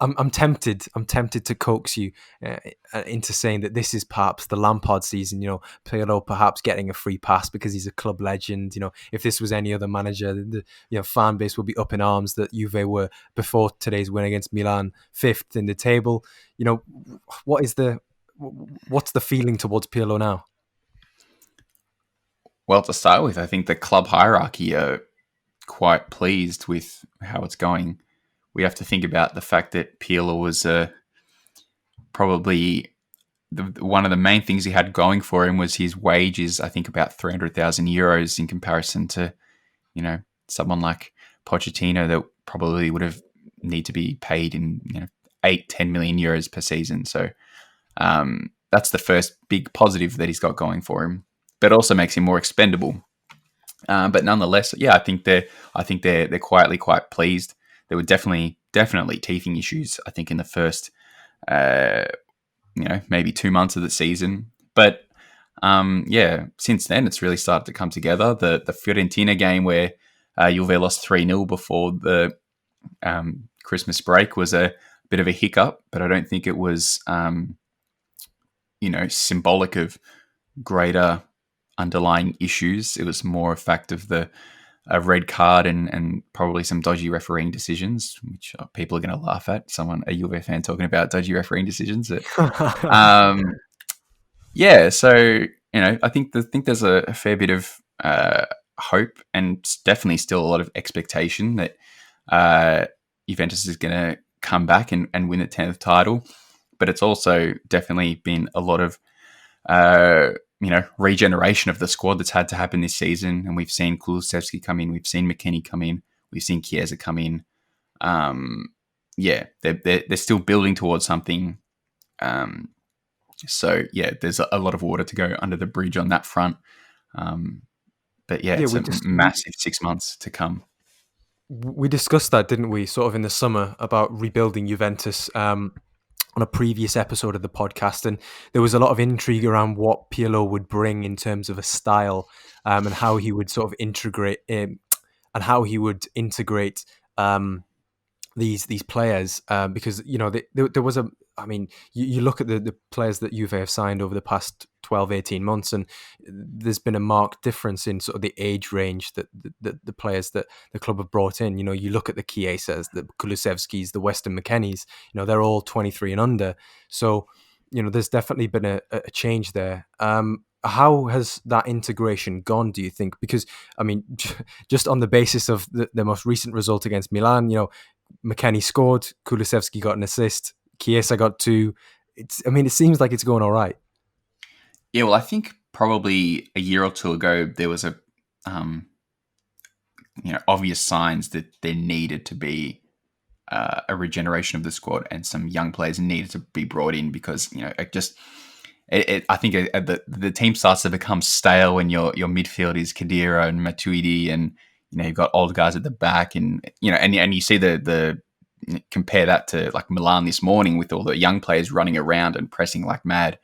I'm tempted. I'm tempted to coax you into saying that this is perhaps the Lampard season. Pirlo perhaps getting a free pass because he's a club legend. If this was any other manager, the fan base would be up in arms that Juve were, before today's win against Milan, fifth in the table. What's the feeling towards Pirlo now? Well, to start with, I think the club hierarchy are quite pleased with how it's going. We have to think about the fact that Pirlo was probably one of the main things he had going for him was his wages. I think about 300,000 euros in comparison to, someone like Pochettino that probably would have need to be paid in 8-10 million euros per season. So that's the first big positive that he's got going for him. But also makes him more expendable. But nonetheless, yeah, I think they're quietly quite pleased. There were definitely teething issues, I think, in the first maybe 2 months of the season. But since then it's really started to come together. The Fiorentina game where Juve lost 3-0 before the Christmas break was a bit of a hiccup, but I don't think it was symbolic of greater underlying issues. It was more a fact of the red card and probably some dodgy refereeing decisions, which people are going to laugh at. A Juve fan talking about dodgy refereeing decisions. So I think there's a fair bit of hope and definitely still a lot of expectation that Juventus is going to come back and win the 10th title. But it's also definitely been a lot of regeneration of the squad that's had to happen this season. And we've seen Kulusevski come in, we've seen McKennie come in, we've seen Chiesa come in. They're still building towards something. There's a lot of water to go under the bridge on that front. It's a massive 6 months to come. We discussed that, didn't we, sort of in the summer, about rebuilding Juventus on a previous episode of the podcast, and there was a lot of intrigue around what Pirlo would bring in terms of a style and how he would sort of integrate these players because there was you look at the players that Juve have signed over the past 12-18 months, and there's been a marked difference in sort of the age range that the players that the club have brought in. You look at the Chiesas, the Kulusevskis, the Weston McKennies, they're all 23 and under. So there's definitely been a change there. How has that integration gone, do you think? Because just on the basis of the most recent result against Milan, McKennie scored, Kulusevski got an assist, Chiesa got 2. It seems like it's going all right. Yeah, well, I think probably a year or two ago there was obvious signs that there needed to be a regeneration of the squad, and some young players needed to be brought in because I think the team starts to become stale when your midfield is Khedira and Matuidi, and you've got old guys at the back, and you see the compare that to like Milan this morning with all the young players running around and pressing like mad.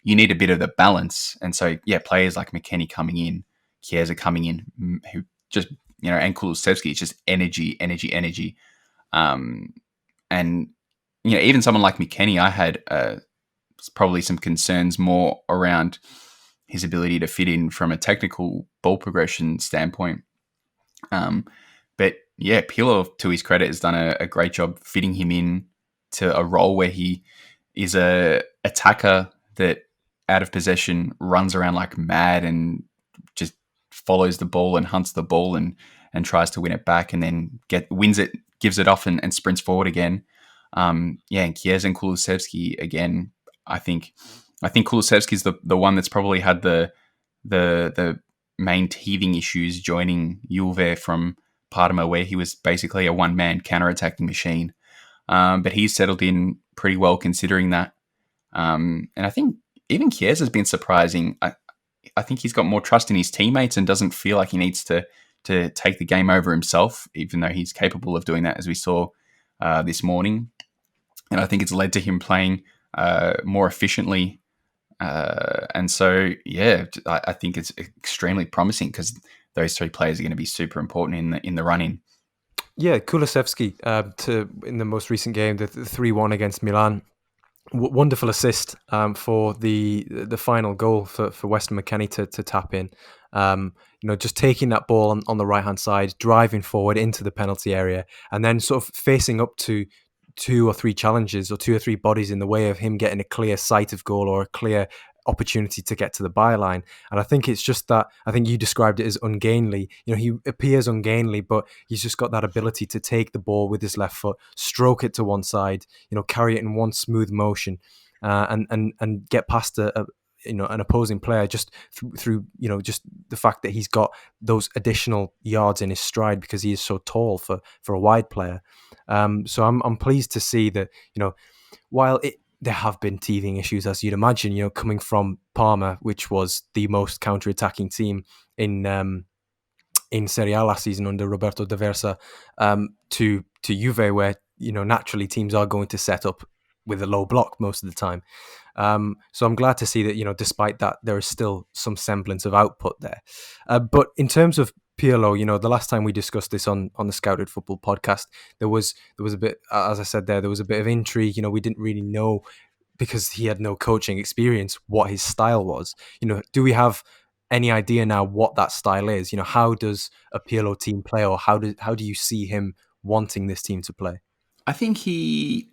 You need a bit of the balance, and so players like McKennie coming in, Chiesa coming in, who just and Kulusevski, it's just energy. And even someone like McKennie, I had probably some concerns more around his ability to fit in from a technical ball progression standpoint. But Pirlo, to his credit, has done a great job fitting him in to a role where he is a attacker that out of possession runs around like mad and just follows the ball and hunts the ball and tries to win it back, and then wins it, gives it off and sprints forward again. And Chiesa and Kulusevski again. I think Kulusevski is the one that's probably had the main teething issues joining Juve from Parma, where he was basically a one-man counter-attacking machine. But he's settled in pretty well considering that. And I think even Chiesa has been surprising. I think he's got more trust in his teammates and doesn't feel like he needs to take the game over himself, even though he's capable of doing that, as we saw this morning. And I think it's led to him playing more efficiently. And so, I think it's extremely promising because those three players are going to be super important in the run-in. Yeah, Kulusevski to in the most recent game, the 3-1 against Milan. Wonderful assist for the final goal for Weston McKennie to tap in. Just taking that ball on the right hand side, driving forward into the penalty area, and then sort of facing up to two or three challenges or two or three bodies in the way of him getting a clear sight of goal or a clear opportunity to get to the byline. And I think it's just that, I think you described it as ungainly. He appears ungainly, but he's just got that ability to take the ball with his left foot, stroke it to one side, carry it in one smooth motion, and get past an opposing player just through just the fact that he's got those additional yards in his stride because he is so tall for a wide player. So I'm pleased to see that while there have been teething issues, as you'd imagine, coming from Parma, which was the most counter-attacking team in Serie A last season under Roberto De Versa, to Juve, where naturally teams are going to set up with a low block most of the time. So I'm glad to see that despite that, there is still some semblance of output there. But in terms of Pirlo, the last time we discussed this on the Scouted Football podcast, there was a bit, as I said there was a bit of intrigue. We didn't really know, because he had no coaching experience, what his style was. Do we have any idea now what that style is? How does a Pirlo team play, or how do you see him wanting this team to play? I think he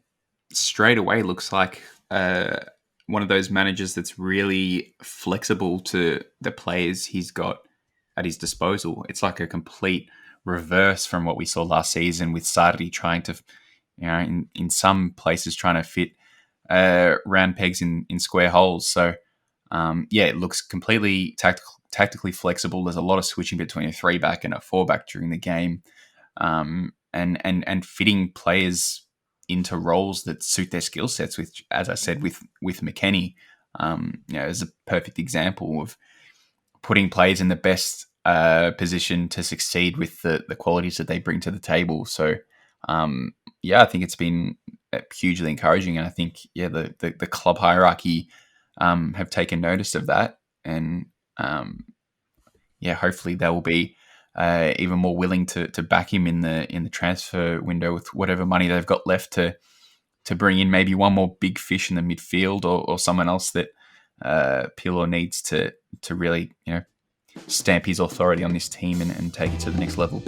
straight away looks like one of those managers that's really flexible to the players he's got at his disposal. It's like a complete reverse from what we saw last season with Sarri trying to, in some places trying to fit round pegs in square holes. So, it looks completely tactically flexible. There's a lot of switching between a 3-back and a 4-back during the game, and fitting players into roles that suit their skill sets. Which, as I said, with McKennie, is a perfect example of putting players in the best position to succeed with the qualities that they bring to the table. So, I think it's been hugely encouraging, and I think the club hierarchy have taken notice of that, and hopefully they will be even more willing to back him in the transfer window with whatever money they've got left to bring in maybe one more big fish in the midfield, or someone else that Pirlo needs to really stamp his authority on this team and take it to the next level.